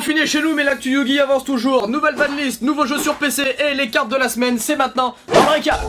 confiné chez nous, mais l'actu Yugi avance toujours. Nouvelle banlist, nouveaux jeux sur PC et les cartes de la semaine, c'est maintenant dans le récap.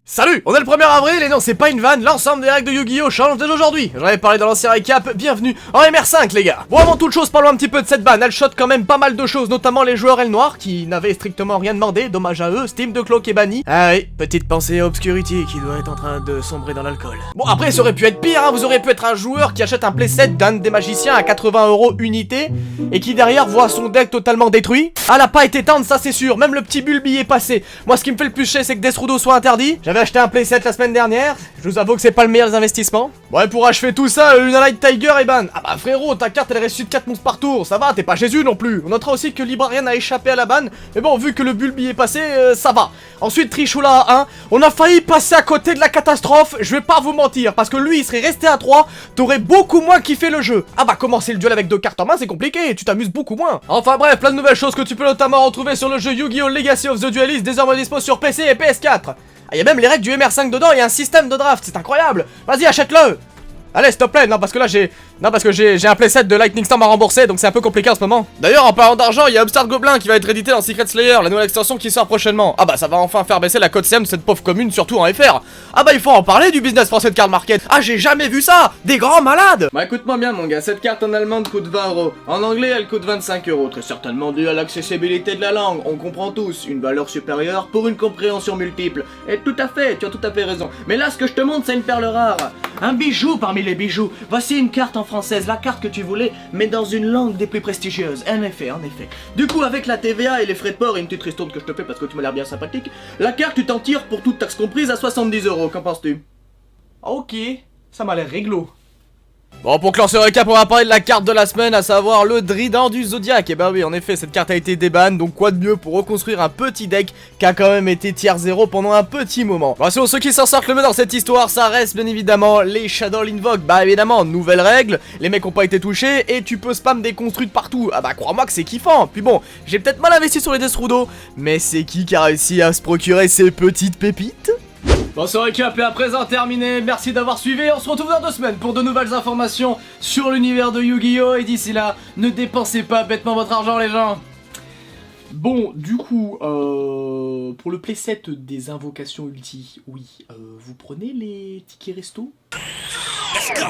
Salut, on est le 1er avril et non c'est pas une vanne, l'ensemble des règles de Yu-Gi-Oh changent dès aujourd'hui. J'en avais parlé dans l'ancien récap, bienvenue en MR5 les gars. Bon avant toute chose parlons un petit peu de cette banne, elle shot quand même pas mal de choses, notamment les joueurs L noir qui n'avaient strictement rien demandé, dommage à eux, Steam de Cloak est banni. Ah oui, petite pensée à Obscurity qui doit être en train de sombrer dans l'alcool. Bon après ça aurait pu être pire, hein. Vous auriez pu être un joueur qui achète un playset d'un des magiciens à 80 € unité et qui derrière voit son deck totalement détruit. Ah la pas été tendre ça c'est sûr, même le petit Bulbi est passé. Moi ce qui me fait le plus chier c'est que Deathrudo soit interdit. J'avais acheté un playset la semaine dernière, je vous avoue que c'est pas le meilleur des investissements. Bon et pour achever tout ça, Lunalight Tiger est ban. Ah bah frérot, ta carte elle ressuscite 4 monstres par tour, ça va, t'es pas Jésus non plus. On notera aussi que Librarian a échappé à la ban, mais bon vu que le Bulbi est passé, ça va. Ensuite Trishula à 1, on a failli passer à côté de la catastrophe, je vais pas vous mentir, parce que lui il serait resté à 3, t'aurais beaucoup moins kiffé le jeu. Ah bah commencer le duel avec 2 cartes en main c'est compliqué, tu t'amuses beaucoup moins. Enfin bref, plein de nouvelles choses que tu peux notamment retrouver sur le jeu Yu-Gi-Oh! Legacy of the Duelist, désormais dispo sur PC et PS4. Ah, y a même les règles du MR5 dedans et un système de draft, c'est incroyable. Vas-y, achète-le. Allez, s'il te plaît, non parce que là j'ai un playset de Lightning Storm à rembourser donc c'est un peu compliqué en ce moment. D'ailleurs en parlant d'argent, il y a Upstart Goblin qui va être édité dans Secret Slayer, la nouvelle extension qui sort prochainement. Ah bah ça va enfin faire baisser la cote CM de cette pauvre commune, surtout en FR. Ah bah il faut en parler du business français de card market. Ah j'ai jamais vu ça, des grands malades. Bah écoute-moi bien mon gars, cette carte en allemande coûte 20 €. En anglais elle coûte 25 €, très certainement dû à l'accessibilité de la langue. On comprend tous, une valeur supérieure pour une compréhension multiple. Et tout à fait, tu as tout à fait raison. Mais là ce que je te montre c'est une perle rare. Un bijou parmi les bijoux. Voici une carte en française, la carte que tu voulais, mais dans une langue des plus prestigieuses. En effet, en effet. Du coup, avec la TVA et les frais de port et une petite ristourne que je te fais parce que tu m'as l'air bien sympathique, la carte tu t'en tires pour toute taxe comprise à 70 €. Qu'en penses-tu? Ok, ça m'a l'air réglo. Bon, pour clore ce récap, on va parler de la carte de la semaine, à savoir le Drident du Zodiac. Et bah oui, en effet, cette carte a été déban, donc quoi de mieux pour reconstruire un petit deck qui a quand même été tier 0 pendant un petit moment. Bon, selon ceux qui s'en sortent le mieux dans cette histoire, ça reste bien évidemment les Shadow Invoke. Bah évidemment, nouvelle règle, les mecs ont pas été touchés et tu peux spam des construits de partout. Ah bah crois-moi que c'est kiffant. Puis bon, j'ai peut-être mal investi sur les Deathrudo, mais c'est qui a réussi à se procurer ces petites pépites? Bon, ce récap est à présent terminé, merci d'avoir suivi, on se retrouve dans 2 semaines pour de nouvelles informations sur l'univers de Yu-Gi-Oh! Et d'ici là, ne dépensez pas bêtement votre argent les gens. Bon, du coup, pour le playset des invocations ulti, oui, vous prenez les tickets resto? Let's go.